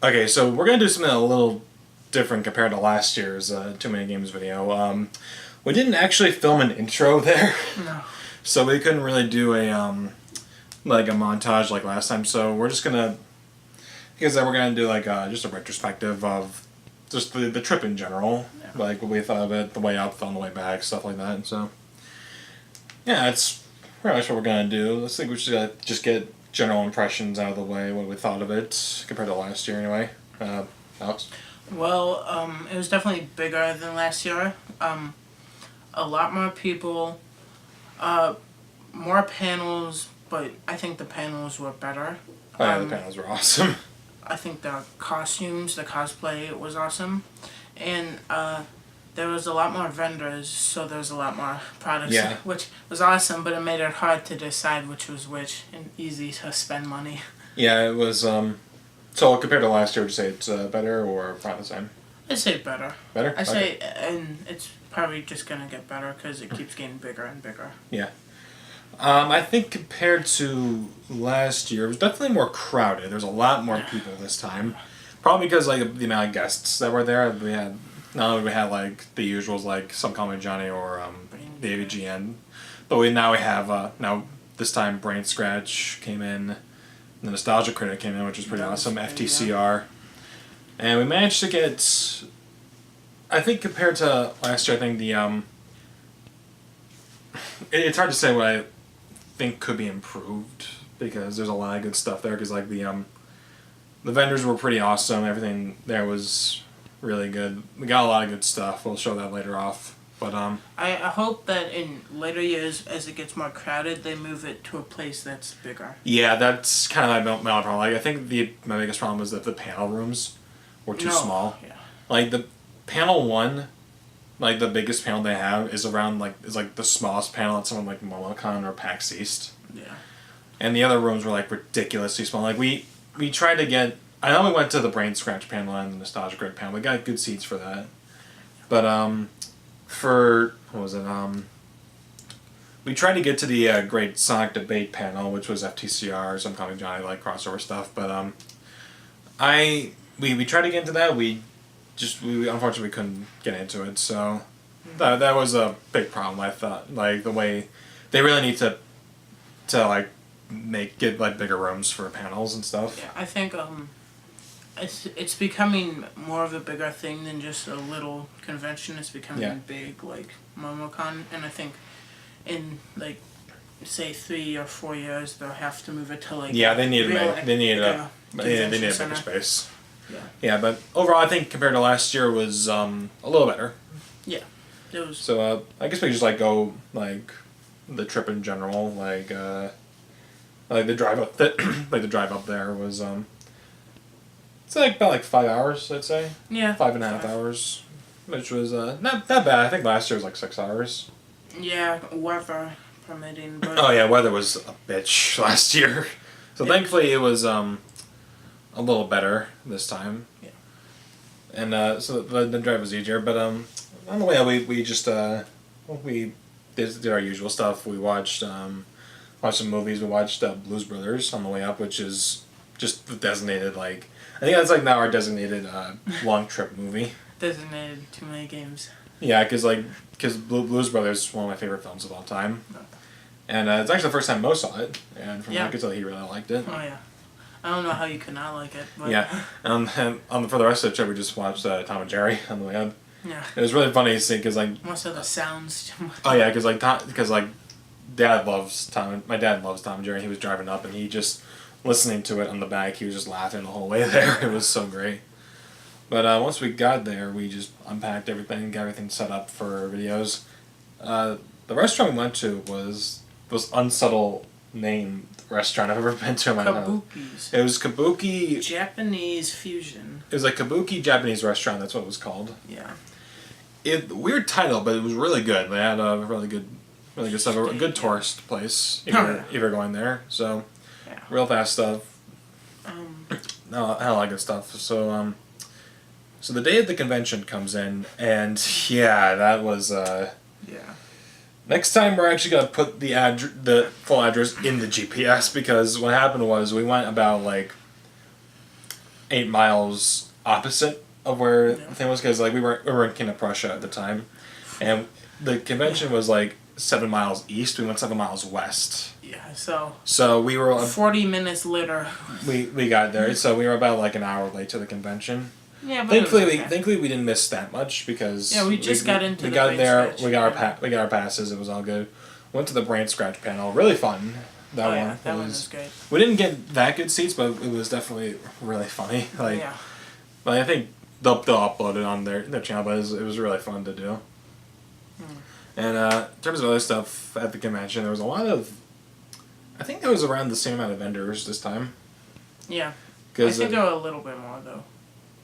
Okay, so we're gonna do something a little different compared to last year's Too Many Games video. We didn't actually film an intro there, No. so we couldn't really do a like a montage like last time. So we're just gonna, because then we're gonna do like just a retrospective of just the trip in general, like what we thought of it, the way up, on the way back, stuff like that. So yeah, that's pretty much what we're gonna do. Let's think we should just get general impressions out of the way, what we thought of it compared to last year, anyway. Alex. Well, it was definitely bigger than last year. A lot more people, more panels, but I think the panels were better. Oh yeah, the panels were awesome. I think the costumes, the cosplay was awesome. And there was a lot more vendors, so there was a lot more products, Yeah. which was awesome, but it made it hard to decide which was which and easy to spend money. Yeah, it was. So compared to last year, would you say it's better or about the same? I'd say better. Better. I say, and it's probably just gonna get better because it keeps getting bigger and bigger. Yeah. I think compared to last year, it was definitely more crowded. There's a lot more people this time. Probably because like the amount of guests that were there. We had not only we had like the usuals like Some Call Me Johnny or the AVGN, but we have now this time Brain Scratch came in, the Nostalgia Critic came in, which was pretty awesome. FTCR, and we managed to get. I think compared to last year, I think the it's hard to say what I think could be improved because there's a lot of good stuff there. Because like the vendors were pretty awesome. Everything there was really good. We got a lot of good stuff. We'll show that later off. But I hope that in later years, as it gets more crowded, they move it to a place that's bigger. yeah, that's kind of my problem. Like I think my biggest problem was that the panel rooms were too small. Yeah. Like the panel one, like the biggest panel they have is like the smallest panel at someone like MomoCon or PAX East. Yeah. And the other rooms were like ridiculously small. Like we tried to get. I know we went to the Brain Scratch panel and the Nostalgia Grid panel. We got good seats for that. But for what was it? We tried to get to the Great Sonic Debate panel, which was FTCR, Some Comic Johnny, like crossover stuff. But we tried to get into that. We unfortunately couldn't get into it. So that was a big problem. I thought like the way they really need to like get like bigger rooms for panels and stuff. Yeah, I think it's becoming more of a bigger thing than just a little convention. It's becoming big, like MomoCon, and I think in like say 3 or 4 years they'll have to move it to like they need a bigger space. Yeah, but overall I think compared to last year was a little better. Yeah, it was. So I guess we could just like go like the trip in general, like the drive up like the drive up there was it's like about like 5 hours, I'd say. Yeah. 5.5 hours, which was not that bad. I think last year was like 6 hours. Yeah, weather permitting. But oh yeah, weather was a bitch last year. So thankfully it was a little better this time. Yeah. And so the drive was easier, but on the way out we just we did our usual stuff. We watched some movies. We watched Blues Brothers on the way up, which is just the designated like I think that's like now our designated long trip movie. Designated Too Many Games. Yeah, because Blues Brothers is one of my favorite films of all time, and it's actually the first time Mo saw it, and from what I could tell, he really liked it. Oh yeah, I don't know how you could not like it. But Yeah, and for the rest of the trip, we just watched Tom and Jerry on the way up. Yeah. It was really funny to see because like most of the sounds. oh yeah, because Dad loves Tom. My dad loves Tom and Jerry. He was driving up and he just listening to it on the back. He was just laughing the whole way there. It was so great. But once we got there, we just unpacked everything, got everything set up for videos. The restaurant we went to was the most unsubtle name restaurant I've ever been to in my life. Kabuki's. It was Kabuki. Japanese fusion. It was like Kabuki Japanese restaurant. That's what it was called. Yeah. Weird title, but it was really good. They had a really good stuff. A good tourist place if you're going there. So, real fast stuff. No, I like good stuff. So so the day of the convention comes in, and yeah, that was Next time we're actually gonna put the full address in the GPS because what happened was we went about like 8 miles opposite of where the thing was, because like we were in King of Prussia at the time, and the convention was like 7 miles east. We went 7 miles west. Yeah, so. So we were 40 minutes later. We got there, so we were about like an hour late to the convention. Yeah, but thankfully we didn't miss that much because we just got into we the got there. scratch. We got our passes. It was all good. Went to the brain scratch panel. Really fun. That one. Yeah, that one was great. We didn't get that good seats, but it was definitely really funny. Like, yeah. But I think they'll upload it on their channel. But it was really fun to do. And in terms of other stuff at the convention, there was a lot of. I think there was around the same amount of vendors this time. Yeah. I think there were a little bit more though.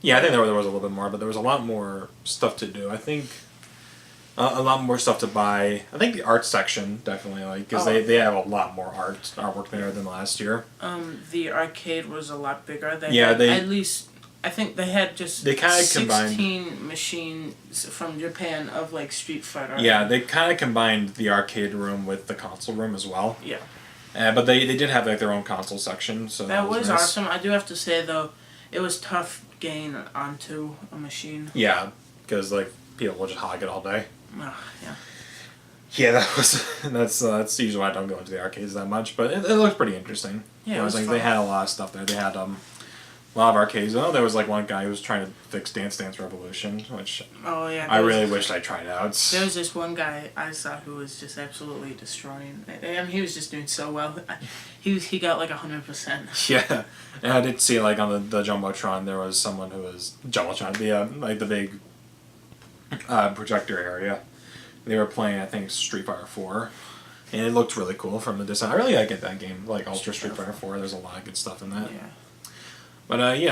Yeah, I think there was a little bit more, but there was a lot more stuff to do. I think a lot more stuff to buy. I think the art section definitely, because they have a lot more artwork there than last year. The arcade was a lot bigger. I think they had just 16 machines from Japan of like Street Fighter. Yeah, they kind of combined the arcade room with the console room as well. Yeah. But they did have like their own console section, so that was nice. awesome. I do have to say though, it was tough getting onto a machine. Yeah, because like people will just hog it all day. Yeah. Yeah, that's usually why I don't go into the arcades that much, but it looked pretty interesting. Yeah, it was like fun. They had a lot of stuff there. They had a lot of arcades. Oh, there was like one guy who was trying to fix Dance Dance Revolution, which I really wished I tried out. There was this one guy I saw who was just absolutely destroying. He was just doing so well. He got like 100%. Yeah, and I did see like on the jumbotron there was someone who was the big projector area. They were playing, I think, Street Fighter 4, and it looked really cool from the distance. I really like that game, like Ultra Street Fighter 4. There's a lot of good stuff in that. Yeah. But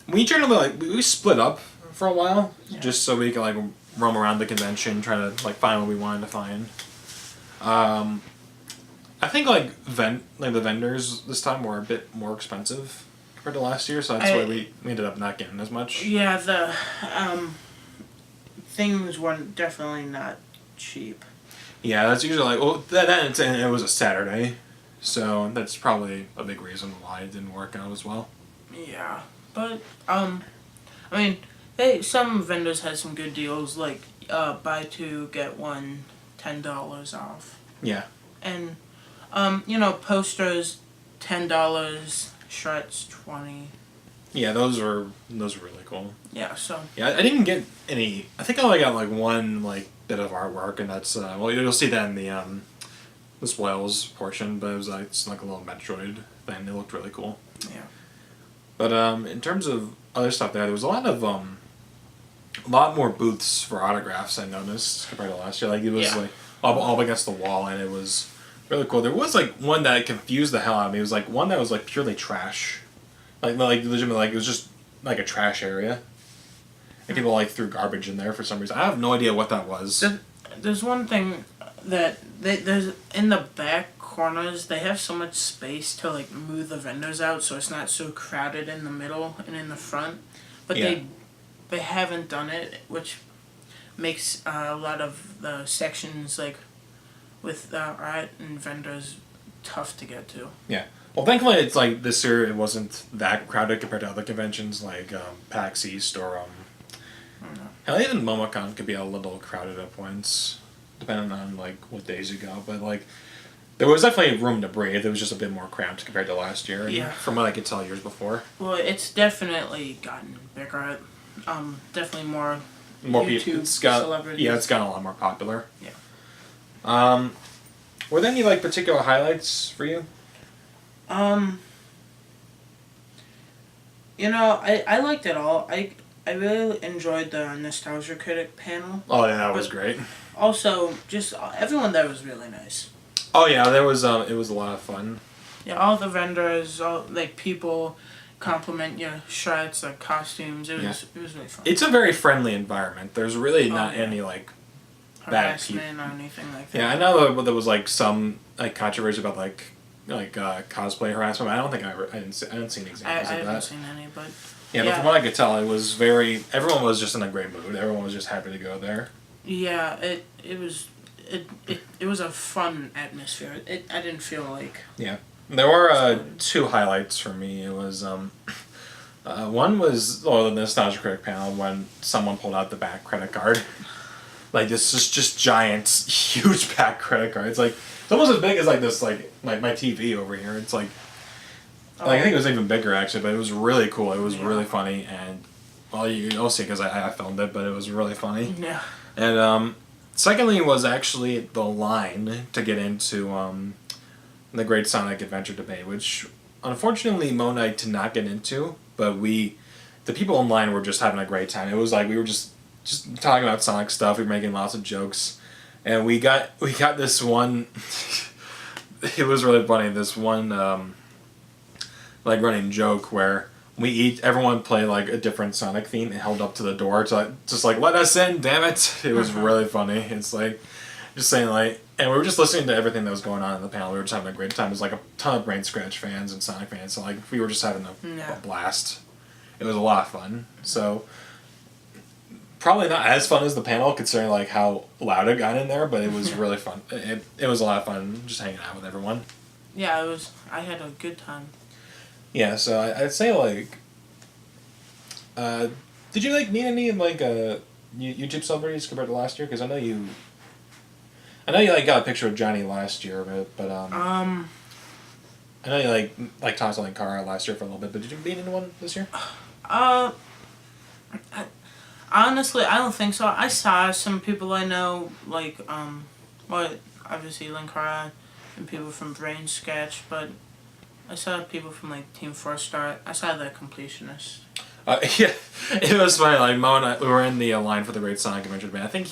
we generally we split up for a while just so we could like roam around the convention, try to like find what we wanted to find. I think the vendors this time were a bit more expensive compared to last year, so that's why we ended up not getting as much. Yeah, the things were definitely not cheap. Yeah, that's usually and it was a Saturday, so that's probably a big reason why it didn't work out as well. Yeah, but I mean, some vendors had some good deals, like buy two get one, $10 off. Yeah. And posters, $10, shirts, $20. Yeah, those were really cool. Yeah, so. Yeah, I didn't get any. I think I only got like one bit of artwork, and that's you'll see that in the spoils portion. But it was it's like a little Metroid thing. It looked really cool. Yeah. But in terms of other stuff there was a lot more booths for autographs. I noticed compared to last year. Like it was all against the wall, and it was really cool. There was like one that confused the hell out of me. It was like one that was like purely trash. Like legitimately, it was just like a trash area, and people threw garbage in there for some reason. I have no idea what that was. There's one thing that there's in the back corners. They have so much space to move the vendors out, so it's not so crowded in the middle and in the front. But they haven't done it, which makes a lot of the sections with art and vendors tough to get to. Yeah. Well, thankfully, it's this year it wasn't that crowded compared to other conventions like PAX East or hell, even MomoCon could be a little crowded at points, depending on what days you go. But there was definitely room to breathe. It was just a bit more cramped compared to last year. Yeah. From what I could tell years before. Well, it's definitely gotten bigger. Definitely more YouTube celebrities. Yeah, it's gotten a lot more popular. Yeah. Were there any particular highlights for you? I liked it all. I really enjoyed the Nostalgia Critic panel. Oh yeah, that was great. Also, just everyone there was really nice. Oh yeah, there was it was a lot of fun. Yeah, all the vendors, people compliment your shirts, their costumes. It was really fun. It's a very friendly environment. There's really not any bad harassment or anything like that. Yeah, I know there was some controversy about cosplay harassment. But I don't think I didn't see any examples of that. I haven't seen any, but but from what I could tell, it was everyone was just in a great mood. Everyone was just happy to go there. Yeah, it was a fun atmosphere. I didn't feel like. Yeah. There were two highlights for me. It was one was the Nostalgia Critic panel when someone pulled out the back credit card. Like this is just giant, huge back credit card. It's like it's almost as big as like this like my TV over here. It's like I think it was even bigger actually, but it was really cool. It was really funny, and well, you'll see because I filmed it, but it was really funny. Yeah. And secondly was actually the line to get into the Great Sonic Adventure debate, which unfortunately Mo and I did not get into, but the people online were just having a great time. It was like we were just talking about Sonic stuff. We were making lots of jokes, and we got this one. It was really funny. This one like running joke where everyone played like a different Sonic theme and held up to the door to just like let us in, damn it! It was really funny. It's like just saying like, and we were just listening to everything that was going on in the panel. We were just having a great time. There's like a ton of Brain Scratch fans and Sonic fans, so like we were just having a blast. It was a lot of fun. So probably not as fun as the panel considering like how loud it got in there, but it was really fun. It was a lot of fun just hanging out with everyone. Yeah, it was. I had a good time. Yeah, so I'd say like, did you like meet any like YouTube celebrities compared to last year? Because I know you like got a picture of Johnny last year, but I know you like talked to like Kara last year for a little bit, but did you meet anyone this year? Honestly, I don't think so. I saw some people I know, like, obviously Linkara and people from Brain Sketch, but I saw people from, like, Team 4-Star. I saw the Completionist. Yeah, it was funny, like, Mo and I, we were in the line for the Great Sonic Adventure Band. I think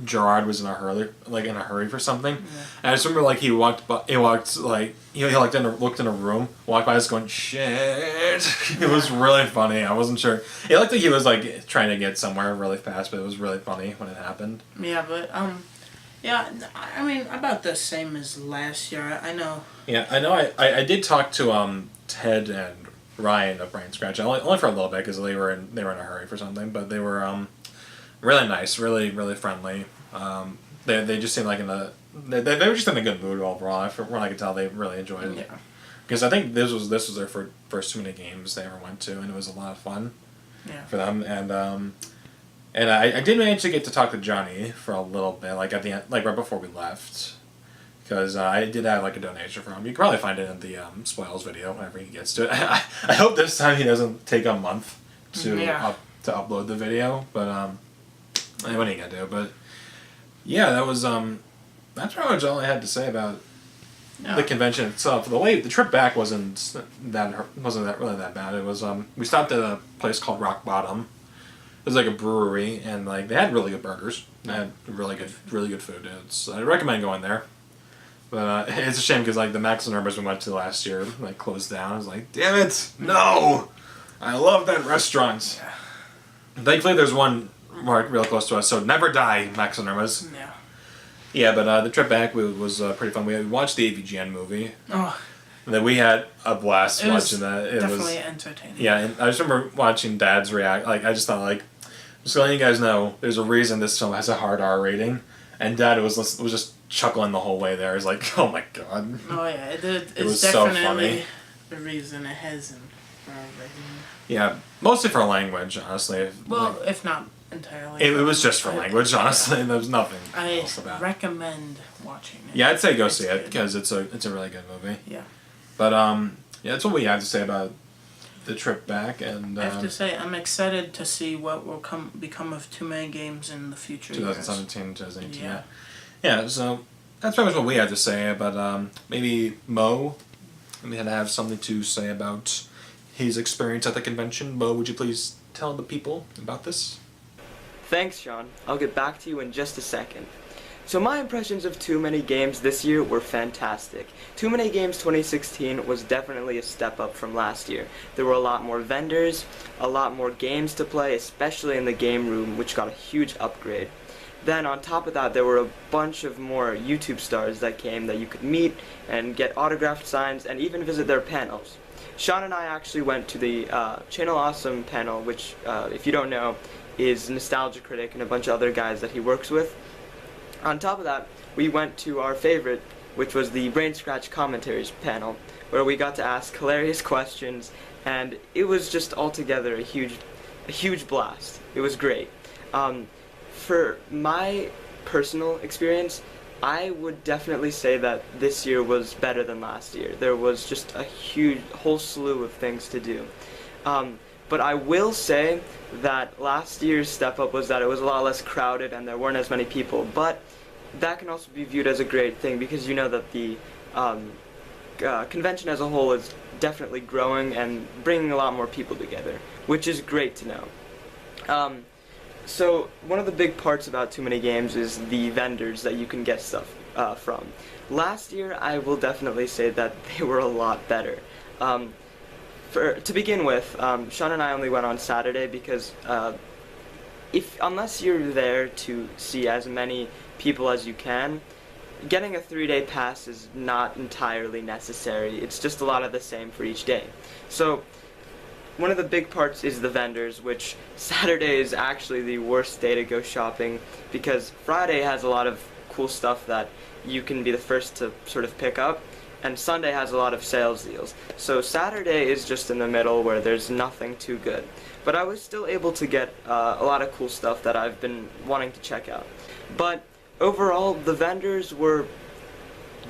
Gerard was in a hurry for something. Yeah. And I just remember, like, he looked in a room, walked by us going, shit. It was really funny. I wasn't sure. It looked like he was, like, trying to get somewhere really fast, but it was really funny when it happened. Yeah, but, yeah, I mean, about the same as last year. I know. Yeah, I know. I did talk to, Ted and Ryan of Brain Scratch, only for a little bit, because they were in a hurry for something, but they were, really nice, really, really friendly. They just seemed like they were just in a good mood overall. From what I could tell, they really enjoyed it. Yeah. Because I think this was their first too many games they ever went to, and it was a lot of fun. Yeah. For them, and I did manage to get to talk to Johnny for a little bit, like at the end, like right before we left, because I did have like a donation for him. You can probably find it in the spoils video whenever he gets to it. I hope this time he doesn't take a month to upload the video, but what are you gonna do? But yeah, that was that's pretty much all I had to say about the convention itself. The trip back wasn't really that bad. It was we stopped at a place called Rock Bottom. It was like a brewery, and like they had really good burgers. They had really good food. I recommend going there. But it's a shame because like the Max and Herbers we went to last year like closed down. I was like, damn it, no! I love that restaurant. Thankfully, there's one real close to us, so never die, Max and Irma's. Yeah. Yeah, but the trip back was pretty fun. We watched the AVGN movie. Oh. And then we had a blast watching that. It was definitely entertaining. Yeah, and I just remember watching Dad's react. Like, I just thought, like, just letting you guys know, there's a reason this film has a hard R rating. And Dad was just chuckling the whole way there. He's like, oh my god. Oh, yeah. It was definitely so funny. The reason it has an R rating. Yeah, mostly for language, honestly. Well, like, if not entirely. It was just for language, honestly. There was nothing else about it. I recommend watching it. Yeah, I'd say go see it because it's a really good movie. Yeah. But yeah, that's what we have to say about the trip back. And I have to say, I'm excited to see what will become of Too Many Games in the future. 2017, 2018. Yeah. Yeah. So that's pretty much what we had to say. But maybe Mo, we had to have something to say about his experience at the convention. Mo, would you please tell the people about this? Thanks, Sean. I'll get back to you in just a second. So my impressions of Too Many Games this year were fantastic. Too Many Games 2016 was definitely a step up from last year. There were a lot more vendors, a lot more games to play, especially in the game room, which got a huge upgrade. Then on top of that, there were a bunch of more YouTube stars that came that you could meet and get autographed signs and even visit their panels. Sean and I actually went to the Channel Awesome panel, which, if you don't know, is Nostalgia Critic and a bunch of other guys that he works with. On top of that, we went to our favorite, which was the Brain Scratch Commentaries panel, where we got to ask hilarious questions, and it was just altogether a huge blast. It was great. For my personal experience, I would definitely say that this year was better than last year. There was just a whole slew of things to do. But I will say that last year's step up was that it was a lot less crowded and there weren't as many people. But that can also be viewed as a great thing because you know that the convention as a whole is definitely growing and bringing a lot more people together, which is great to know. So one of the big parts about Too Many Games is the vendors that you can get stuff from. Last year, I will definitely say that they were a lot better. To begin with, Sean and I only went on Saturday because unless you're there to see as many people as you can, getting a 3-day pass is not entirely necessary. It's just a lot of the same for each day. So one of the big parts is the vendors, which Saturday is actually the worst day to go shopping because Friday has a lot of cool stuff that you can be the first to sort of pick up, and Sunday has a lot of sales deals. So Saturday is just in the middle where there's nothing too good. But I was still able to get a lot of cool stuff that I've been wanting to check out. But overall, the vendors were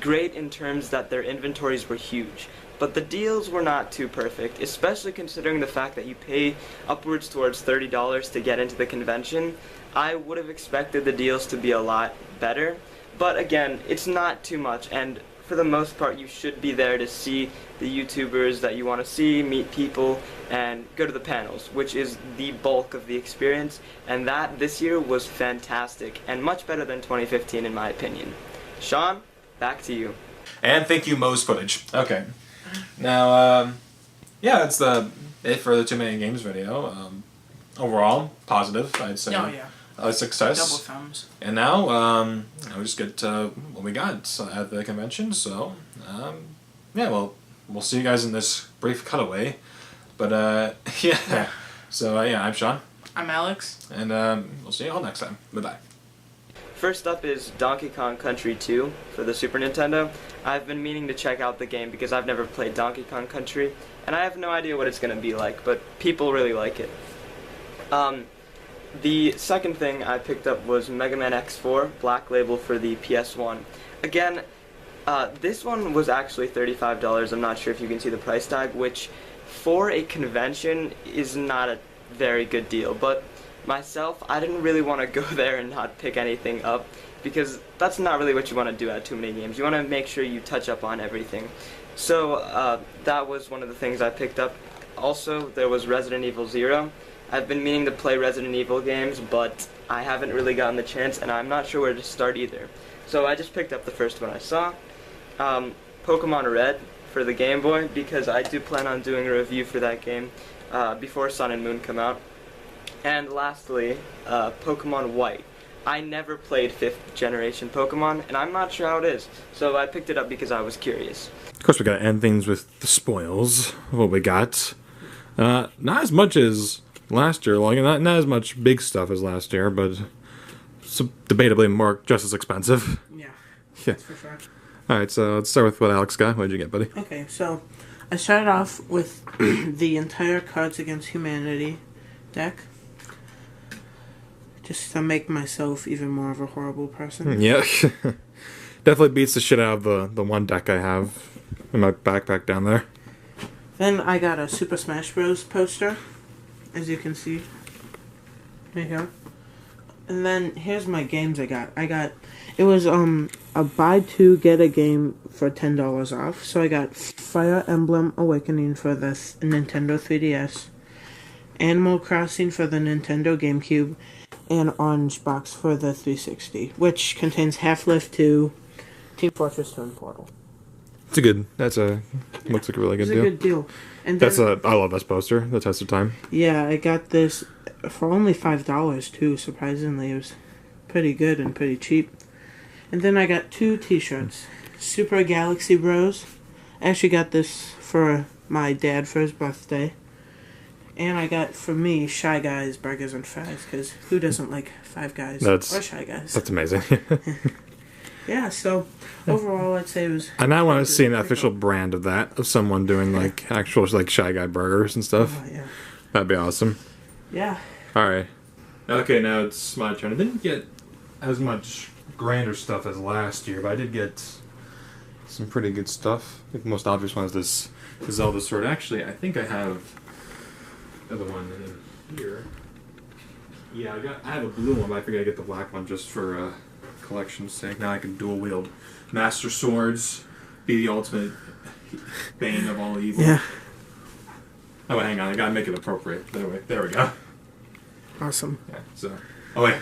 great in terms that their inventories were huge. But the deals were not too perfect, especially considering the fact that you pay upwards towards $30 to get into the convention. I would have expected the deals to be a lot better, but again, it's not too much, and for the most part, you should be there to see the YouTubers that you want to see, meet people, and go to the panels, which is the bulk of the experience, and that this year was fantastic, and much better than 2015 in my opinion. Sean, back to you. And thank you, Mo's footage. Okay. Now, yeah, that's it for the Too Many Games video. Overall, positive, I'd say. Oh, yeah. A success. Double thumbs. And now, we just get what we got at the convention. So, yeah, well, we'll see you guys in this brief cutaway. But, yeah. So, yeah, I'm Sean. I'm Alex. And we'll see you all next time. Bye-bye. First up is Donkey Kong Country 2 for the Super Nintendo. I've been meaning to check out the game because I've never played Donkey Kong Country, and I have no idea what it's going to be like, but people really like it. The second thing I picked up was Megaman X4, Black Label for the PS1. Again, this one was actually $35, I'm not sure if you can see the price tag, which for a convention is not a very good deal, but myself, I didn't really want to go there and not pick anything up, because that's not really what you want to do at Too Many Games. You want to make sure you touch up on everything. So that was one of the things I picked up. Also, there was Resident Evil 0. I've been meaning to play Resident Evil games, but I haven't really gotten the chance, and I'm not sure where to start either. So I just picked up the first one I saw. Pokemon Red for the Game Boy, because I do plan on doing a review for that game before Sun and Moon come out. And lastly, Pokemon White. I never played 5th generation Pokemon, and I'm not sure how it is, so I picked it up because I was curious. Of course, we gotta end things with the spoils of what we got. Not as much as last year, like not as much big stuff as last year, but debatably more just as expensive. Yeah. Yeah. That's for sure. Alright, so let's start with what Alex got. What did you get, buddy? Okay, so I started off with the entire Cards Against Humanity deck, just to make myself even more of a horrible person. Yeah. Definitely beats the shit out of the one deck I have in my backpack down there. Then I got a Super Smash Bros. Poster, as you can see right here. And then here's my games I got. It was a buy two get a game for $10 off. So I got Fire Emblem Awakening for the Nintendo 3DS, Animal Crossing for the Nintendo GameCube, and Orange Box for the 360, which contains Half-Life 2, Team Fortress 2, and Portal. Looks like a really good It's deal. a good deal. And then, I love this poster, The Test of Time. yeah, I got this for only $5 too, surprisingly. It was pretty good and pretty cheap. And then I got 2 t-shirts. Super Galaxy Bros. I actually got this for my dad for his birthday. And I got, for me, Shy Guys Burgers and Fries, because who doesn't like Five Guys or Shy Guys? That's amazing. Yeah, so overall, I'd say it was. And I want to see an official brand of that, of someone doing like actual like Shy Guy burgers and stuff. Oh, yeah. That'd be awesome. Yeah. All right. Okay, now it's my turn. I didn't get as much grander stuff as last year, but I did get some pretty good stuff. I think the most obvious one is this Zelda sword. Actually, I think I have the other one in here. Yeah, I have a blue one, but I figured I'd get the black one just for collection's sake. Now I can dual wield Master Swords, be the ultimate bane of all evil. Yeah. Oh, wait, hang on, I gotta make it appropriate. There we go. Awesome. Yeah, so. Oh, wait,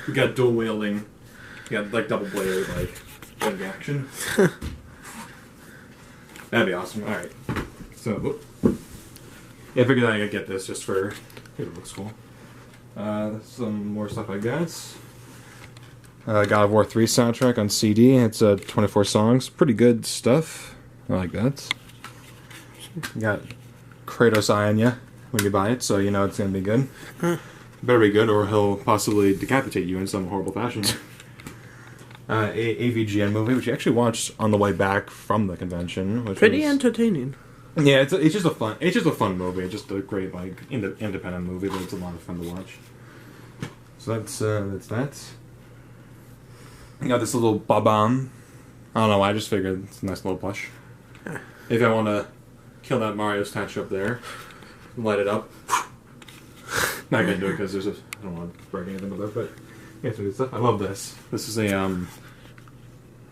we got dual wielding. We got like double bladed, like, bit of action. That'd be awesome. Alright. So, whoop. Yeah, I figured I could get this just for. It looks cool. Some more stuff I got. God of War 3 soundtrack on CD. It's 24 songs. Pretty good stuff. I like that. You got Kratos eyeing you when you buy it, so you know it's going to be good. Better be good, or he'll possibly decapitate you in some horrible fashion. AVGN movie, which you actually watched on the way back from the convention. Which Pretty was, entertaining. yeah, it's just a fun movie. It's just a great like independent movie, but it's a lot of fun to watch. So that's that. You got this little Bob-omb. I don't know why, I just figured it's a nice little plush. If I want to kill that Mario statue up there, light it up. Not gonna do it because I don't want to break anything with it, but yeah, some good stuff. I love this. This is a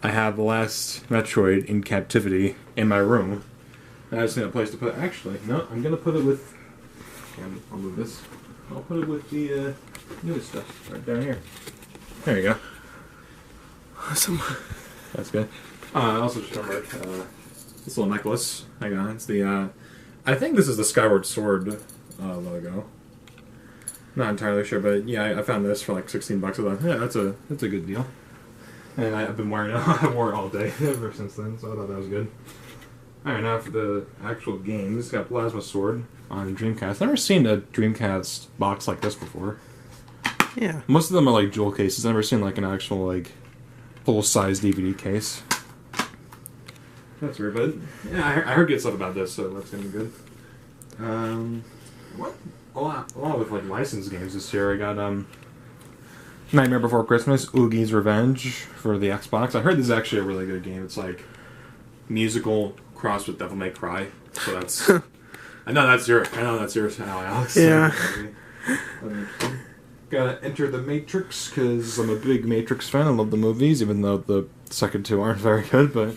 I have the last Metroid in captivity in my room. I just need a place to put it. Actually, no, I'm gonna put it with. Okay, I'll move this. I'll put it with the newest stuff right down here. There you go. Awesome. That's good. I also just remembered this little necklace. Hang on, it's the. I think this is the Skyward Sword logo. Not entirely sure, but yeah, I found this for like $16. I thought, yeah, that's a good deal. And I've been wearing it. I wore it all day ever since then, so I thought that was good. Alright, now for the actual game. This got Plasma Sword on Dreamcast. Never seen a Dreamcast box like this before. Yeah. Most of them are like jewel cases. I've never seen like an actual like full-size DVD case. That's weird, but yeah, I heard good stuff about this, so that's gonna be good. What? A lot with like licensed games this year. I got Nightmare Before Christmas, Oogie's Revenge for the Xbox. I heard this is actually a really good game. It's like musical crossed with Devil May Cry. So that's I know that's yours now, Alex. Yeah. Gotta Enter the Matrix because I'm a big Matrix fan. I love the movies, even though the second two aren't very good. But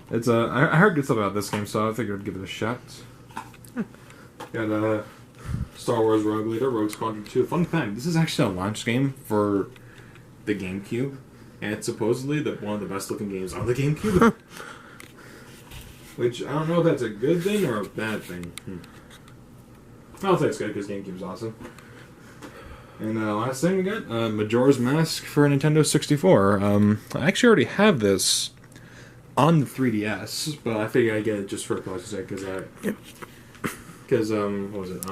it's I heard good stuff about this game, so I figured I'd give it a shot. Got Star Wars Rogue Leader, Rogue Squadron 2. Fun fact, this is actually a launch game for the GameCube, and it's supposedly one of the best looking games on the GameCube. Which, I don't know if that's a good thing or a bad thing. I'll say it's good because GameCube's awesome. And last thing we got, Majora's Mask for Nintendo 64. I actually already have this on the 3DS, but I figured I'd get it just for a collector's sake because what was it?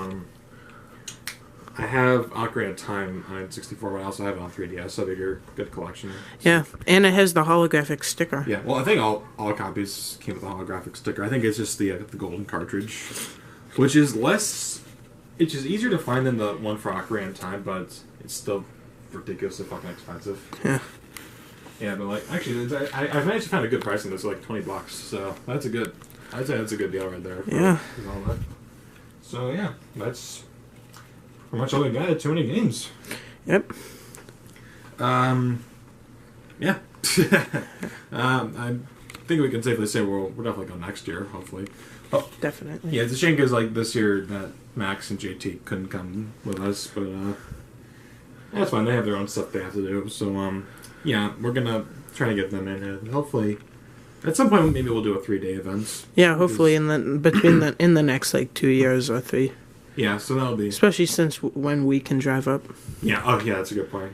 I have Ocarina of Time on 64, but I also have it on 3DS, so I figure good collection. Yeah, and it has the holographic sticker. Yeah, well, I think all copies came with a holographic sticker. I think it's just the golden cartridge, which is it's just easier to find than the one for Ocarina of Time, but it's still ridiculously fucking expensive. Yeah. Yeah, but like, actually, I managed to find a good price on this, like $20, so I'd say that's a good deal right there. Yeah. All that. So yeah, that's pretty much all we got. Too many games. Yep. Yeah. I think we can safely say we'll definitely go next year, hopefully. Oh, Definitely. yeah, it's a shame because like this year that Max and JT couldn't come with us, but that's fine. They have their own stuff they have to do. So yeah, we're gonna try to get them in, and hopefully at some point maybe we'll do a 3-day event. Yeah, hopefully in the next like 2 years or 3. Yeah, so that'll be Especially since when we can drive up. yeah. Oh yeah, that's a good point.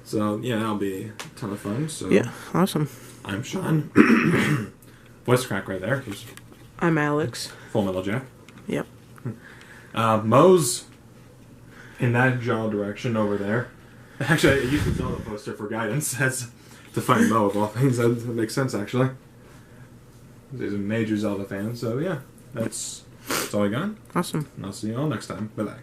So yeah, that'll be a ton of fun. So Yeah, awesome. I'm Sean. Voice crack right there. Just I'm Alex. Full Metal Jack. Yep. Mo's in that general direction over there. Actually, I used the Zelda poster for guidance. to find Mo of all things. That makes sense, actually. He's a major Zelda fan, so yeah. That's all I got. Awesome. And I'll see you all next time. Bye-bye.